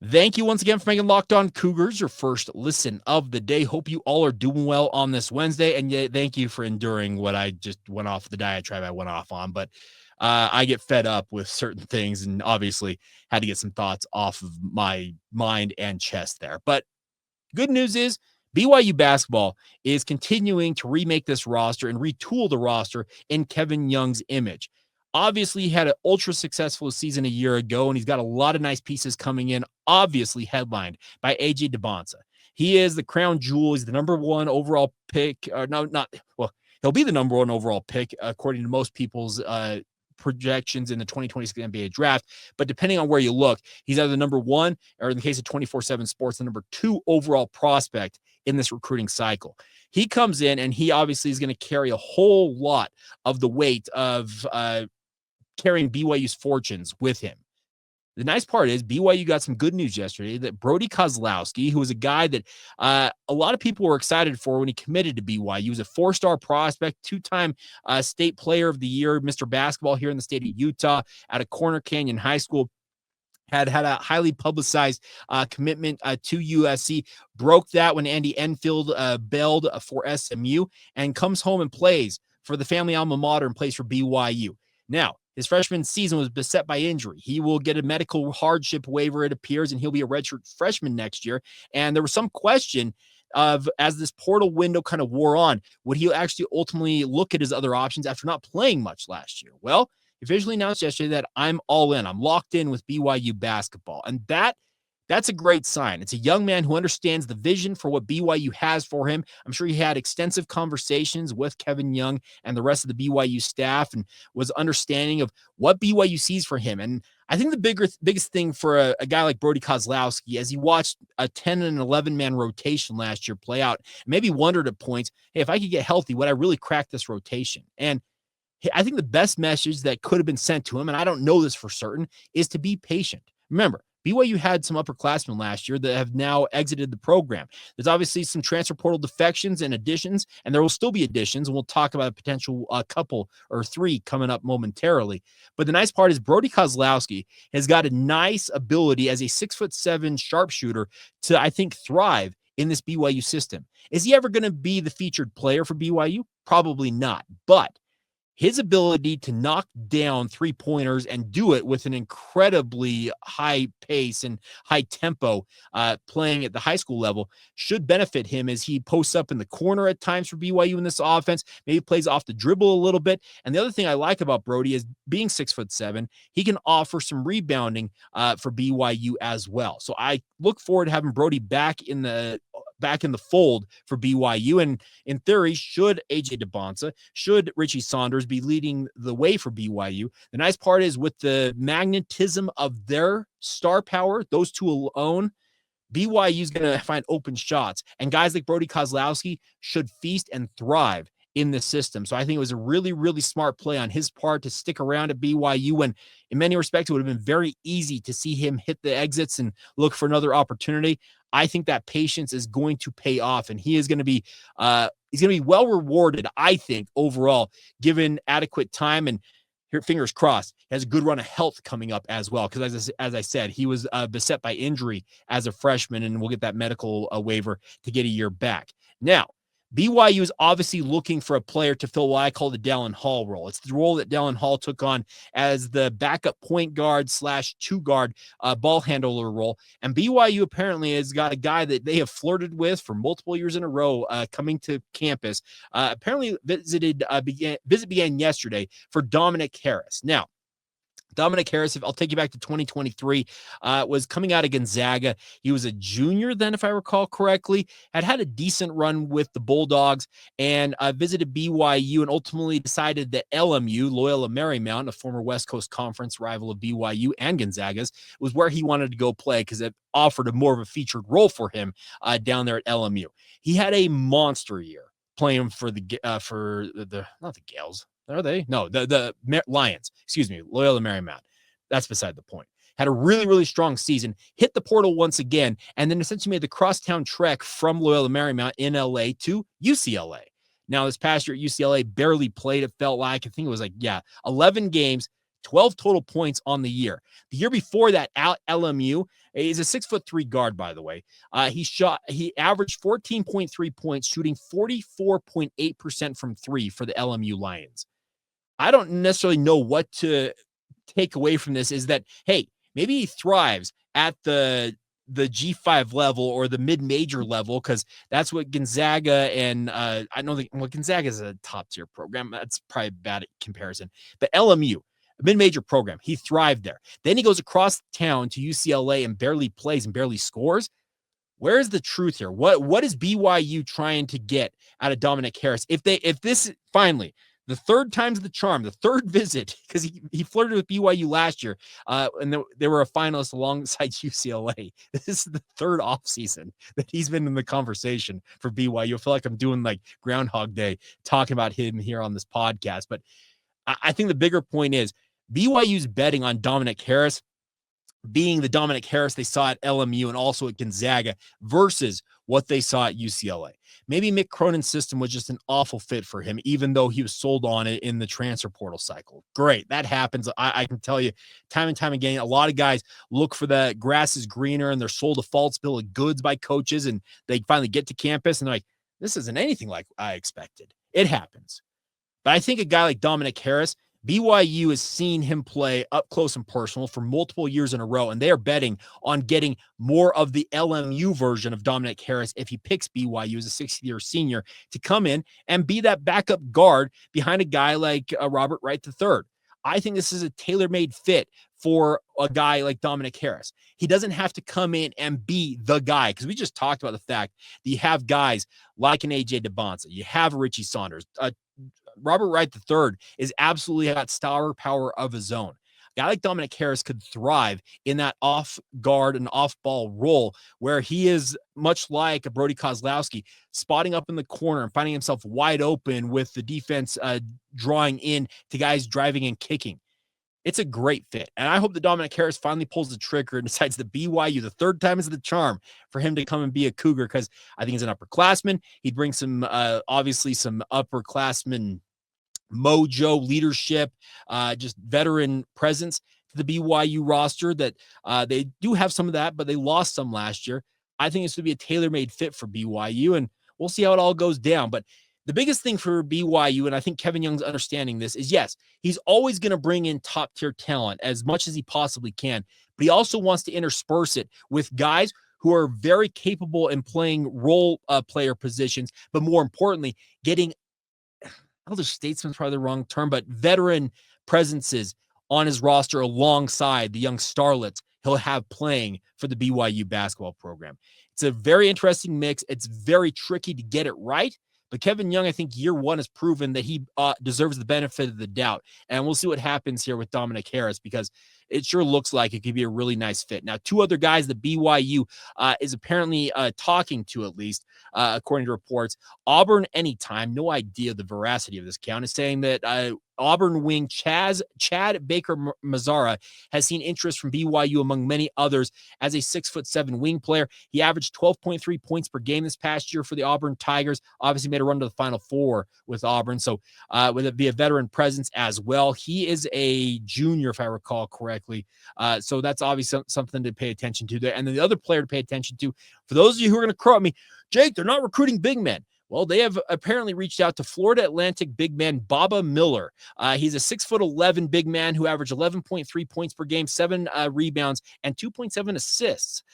Thank you once again for making Locked On Cougars your first listen of the day. Hope you all are doing well on this Wednesday, and thank you for enduring what I just went off the diatribe I went off on. But I get fed up with certain things, and obviously had to get some thoughts off of my mind and chest there. But good news is BYU basketball is continuing to remake this roster and retool the roster in Kevin Young's image. Obviously, he had an ultra successful season a year ago, and he's got a lot of nice pieces coming in, obviously headlined by AJ DeBonsa. He is the crown jewel. He's the number one overall pick. He'll be the number one overall pick, according to most people's projections in the 2026 NBA draft. But depending on where you look, he's either the number one, or in the case of 24/7 Sports, the number two overall prospect in this recruiting cycle. He comes in, and he obviously is going to carry a whole lot of the weight of carrying BYU's fortunes with him. The nice part is BYU got some good news yesterday that Brody Kozlowski, who was a guy that a lot of people were excited for when he committed to BYU. He was a four-star prospect, two-time state player of the year, Mr. Basketball here in the state of Utah out of Corner Canyon High School. Had a highly publicized commitment to USC, broke that when Andy Enfield bailed for SMU, and comes home and plays for the family alma mater and plays for BYU. Now, his freshman season was beset by injury. He will get a medical hardship waiver, it appears, and he'll be a redshirt freshman next year. And there was some question of, as this portal window kind of wore on, would he actually ultimately look at his other options after not playing much last year? Well, he officially announced yesterday that I'm all in. I'm locked in with BYU basketball. And that's a great sign. It's a young man who understands the vision for what BYU has for him. I'm sure he had extensive conversations with Kevin Young and the rest of the BYU staff and was understanding of what BYU sees for him. And I think the biggest thing for a guy like Brody Kozlowski, as he watched a 10 and 11-man rotation last year play out, maybe wondered at points, hey, if I could get healthy, would I really crack this rotation? And I think the best message that could have been sent to him, and I don't know this for certain, is to be patient. Remember, BYU had some upperclassmen last year that have now exited the program. There's obviously some transfer portal defections and additions, and there will still be additions, and we'll talk about a potential couple or three coming up momentarily. But the nice part is Brody Kozlowski has got a nice ability as a 6'7" sharpshooter to, I think, thrive in this BYU system. Is he ever going to be the featured player for BYU? Probably not, but his ability to knock down three-pointers and do it with an incredibly high pace and high tempo playing at the high school level should benefit him as he posts up in the corner at times for BYU in this offense, maybe plays off the dribble a little bit. And the other thing I like about Brody is being 6'7", he can offer some rebounding for BYU as well. So I look forward to having Brody back in the fold for BYU. And in theory, should AJ DeBonsa, should Richie Saunders be leading the way for BYU, the nice part is with the magnetism of their star power, those two alone, BYU is going to find open shots. And guys like Brody Kozlowski should feast and thrive in this system. So I think it was a really, really smart play on his part to stick around at BYU when, in many respects, it would have been very easy to see him hit the exits and look for another opportunity. I think that patience is going to pay off, and he is going to be he's going to be well rewarded, I think, overall, given adequate time. And here, fingers crossed, he has a good run of health coming up as well. Because as I said, he was beset by injury as a freshman, and we'll get that medical waiver to get a year back. Now, BYU is obviously looking for a player to fill what I call the Dallin Hall role. It's the role that Dallin Hall took on as the backup point guard / two guard ball handler role. And BYU apparently has got a guy that they have flirted with for multiple years in a row coming to campus. Apparently visit began yesterday for Dominick Harris. Now, Dominic Harris, if I'll take you back to 2023, was coming out of Gonzaga. He was a junior then, if I recall correctly, had a decent run with the Bulldogs and visited BYU and ultimately decided that LMU, Loyola Marymount, a former West Coast Conference rival of BYU and Gonzaga's, was where he wanted to go play because it offered more of a featured role for him down there at LMU. He had a monster year playing for not the Gales. Are they? No, the Lions. Excuse me, Loyola Marymount. That's beside the point. Had a really, really strong season, hit the portal once again, and then essentially made the crosstown trek from Loyola Marymount in LA to UCLA. Now, this past year at UCLA, barely played, it felt like. I think it was 11 games, 12 total points on the year. The year before that, at LMU, he's a 6'3" guard, by the way. He averaged 14.3 points, shooting 44.8% from three for the LMU Lions. I don't necessarily know what to take away from this, is that, hey, maybe he thrives at the G5 level or the mid-major level, because that's what Gonzaga and I know that, well, Gonzaga is a top-tier program. That's probably a bad comparison. But LMU, a mid-major program, he thrived there. Then he goes across town to UCLA and barely plays and barely scores. Where is the truth here? What is BYU trying to get out of Dominic Harris? If this finally, the third time's the charm, the third visit, because he flirted with BYU last year, and they were a finalist alongside UCLA. This is the third offseason that he's been in the conversation for BYU. I feel like I'm doing like Groundhog Day talking about him here on this podcast. But I think the bigger point is BYU's betting on Dominic Harris being the Dominic Harris they saw at LMU and also at Gonzaga versus what they saw at UCLA. Maybe Mick Cronin's system was just an awful fit for him, even though he was sold on it in the transfer portal cycle. Great. That happens. I can tell you time and time again, a lot of guys look for the grass is greener and they're sold a false bill of goods by coaches, and they finally get to campus and they're like, this isn't anything like I expected. It happens. But I think a guy like Dominic Harris, BYU has seen him play up close and personal for multiple years in a row, and they are betting on getting more of the LMU version of Dominic Harris if he picks BYU as a 60-year senior to come in and be that backup guard behind a guy like Robert Wright III. I think this is a tailor-made fit for a guy like Dominic Harris. He doesn't have to come in and be the guy, because we just talked about the fact that you have guys like an AJ DeBonsa, you have Richie Saunders, Robert Wright III is absolutely got star power of his own. A guy like Dominic Harris could thrive in that off guard and off ball role, where he is much like a Brody Kozlowski, spotting up in the corner and finding himself wide open with the defense drawing in to guys driving and kicking. It's a great fit. And I hope that Dominic Harris finally pulls the trigger and decides that BYU, the third time is the charm for him to come and be a Cougar, because I think he's an upperclassman. He'd bring some, obviously some upperclassman mojo, leadership, just veteran presence to the BYU roster that they do have some of that, but they lost some last year. I think this would be a tailor-made fit for BYU, and we'll see how it all goes down. But the biggest thing for BYU, and I think Kevin Young's understanding this, is yes, he's always going to bring in top-tier talent as much as he possibly can, but he also wants to intersperse it with guys who are very capable in playing role player positions, but more importantly, getting elder statesman is probably the wrong term, but veteran presences on his roster alongside the young starlets he'll have playing for the BYU basketball program. It's a very interesting mix. It's very tricky to get it right, but Kevin Young, I think year one has proven that he deserves the benefit of the doubt. And we'll see what happens here with Dominic Harris, because it sure looks like it could be a really nice fit. Now, two other guys that BYU is apparently talking to, at least, according to reports. Auburn Anytime, no idea the veracity of this count, is saying that Auburn wing Chad Baker-Mazara has seen interest from BYU among many others as a 6'7" wing player. He averaged 12.3 points per game this past year for the Auburn Tigers. Obviously made a run to the Final Four with Auburn, so would it be a veteran presence as well? He is a junior, if I recall correctly. So that's obviously something to pay attention to there. And then the other player to pay attention to, for those of you who are going to crow at me, Jake, they're not recruiting big men. Well, they have apparently reached out to Florida Atlantic big man Baba Miller. He's a 6'11" big man who averaged 11.3 points per game, 7 rebounds, and 2.7 assists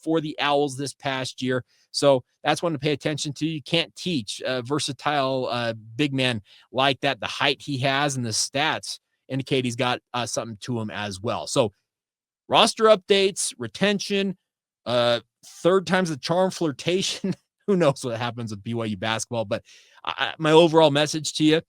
for the Owls this past year. So that's one to pay attention to. You can't teach a versatile big man like that. The height he has and the stats indicate he's got something to him as well. So roster updates, retention, third time's the charm, flirtation. Who knows what happens with BYU basketball, but my overall message to you,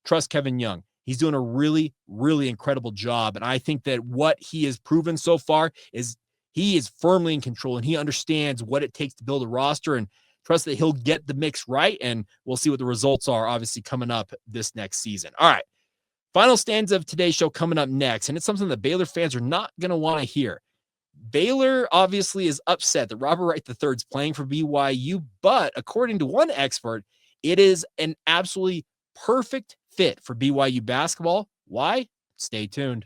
trust Kevin Young. He's doing a really, really incredible job. And I think that what he has proven so far is he is firmly in control, and he understands what it takes to build a roster, and trust that he'll get the mix right. And we'll see what the results are, obviously, coming up this next season. All right. Final stanza of today's show coming up next. And it's something that Baylor fans are not going to want to hear. Baylor obviously is upset that Robert Wright III is playing for BYU, but according to one expert, it is an absolutely perfect fit for BYU basketball. Why? Stay tuned.